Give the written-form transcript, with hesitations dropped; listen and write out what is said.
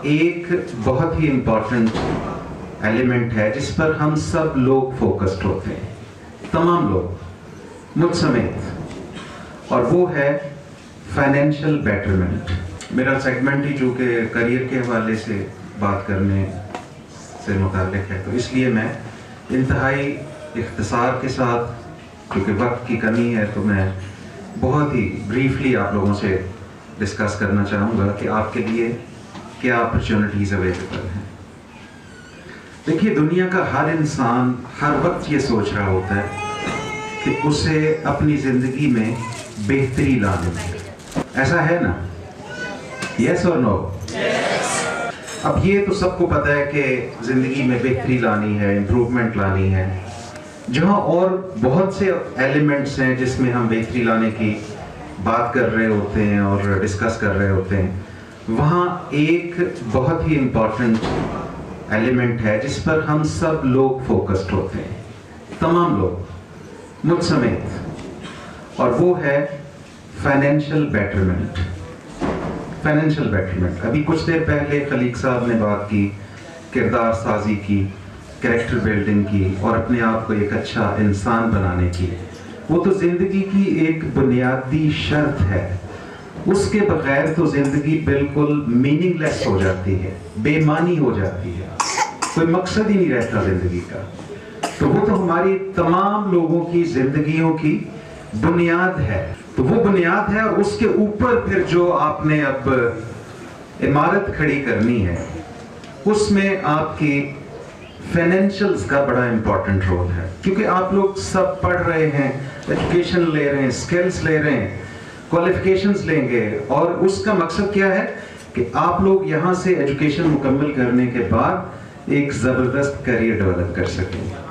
ایک بہت ہی important element ہے جس پر ہم سب لوگ فوکسڈ ہوتے ہیں، تمام لوگ مجھ سمیت، اور وہ ہے فائنینشیل بیٹرمنٹ۔ میرا سیگمنٹ ہی چونکہ کریئر کے حوالے سے بات کرنے سے متعلق ہے، تو اس لیے میں انتہائی اختصار کے ساتھ، کیونکہ وقت کی کمی ہے، تو میں بہت ہی بریفلی آپ لوگوں سے ڈسکس کرنا چاہوں گا کہ آپ کے لیے کیا اپرچونٹیز اویلیبل ہیں۔ دیکھیے، دنیا کا ہر انسان ہر وقت یہ سوچ رہا ہوتا ہے کہ اسے اپنی زندگی میں بہتری لانی ہے، ایسا ہے نا؟ یس اور نو؟ اب یہ تو سب کو پتہ ہے کہ زندگی میں بہتری لانی ہے، امپروومنٹ لانی ہے۔ جہاں اور بہت سے ایلیمنٹس ہیں جس میں ہم بہتری لانے کی بات کر رہے ہوتے ہیں اور ڈسکس کر رہے ہوتے ہیں، وہاں ایک بہت ہی امپورٹنٹ ایلیمنٹ ہے جس پر ہم سب لوگ فوکسڈ ہوتے ہیں، تمام لوگ مجھ سمیت، اور وہ ہے فائنینشیل بیٹرمنٹ۔ فائنینشیل بیٹرمنٹ، ابھی کچھ دیر پہلے خلیق صاحب نے بات کی کردار سازی کی، کریکٹر بلڈنگ کی، اور اپنے آپ کو ایک اچھا انسان بنانے کی۔ وہ تو زندگی کی ایک بنیادی شرط ہے، اس کے بغیر تو زندگی بالکل میننگ لیس ہو جاتی ہے، بے معنی ہو جاتی ہے، کوئی مقصد ہی نہیں رہتا زندگی کا۔ تو وہ تو ہماری تمام لوگوں کی زندگیوں کی بنیاد ہے، تو وہ بنیاد ہے، اور اس کے اوپر پھر جو آپ نے اب عمارت کھڑی کرنی ہے، اس میں آپ کی فائنینشیلز کا بڑا امپورٹنٹ رول ہے، کیونکہ آپ لوگ سب پڑھ رہے ہیں، ایجوکیشن لے رہے ہیں، سکلز لے رہے ہیں، کوالیفیکیشنز لیں گے، اور اس کا مقصد کیا ہے کہ آپ لوگ یہاں سے ایجوکیشن مکمل کرنے کے بعد ایک زبردست کیریئر ڈیولپ کر سکیں۔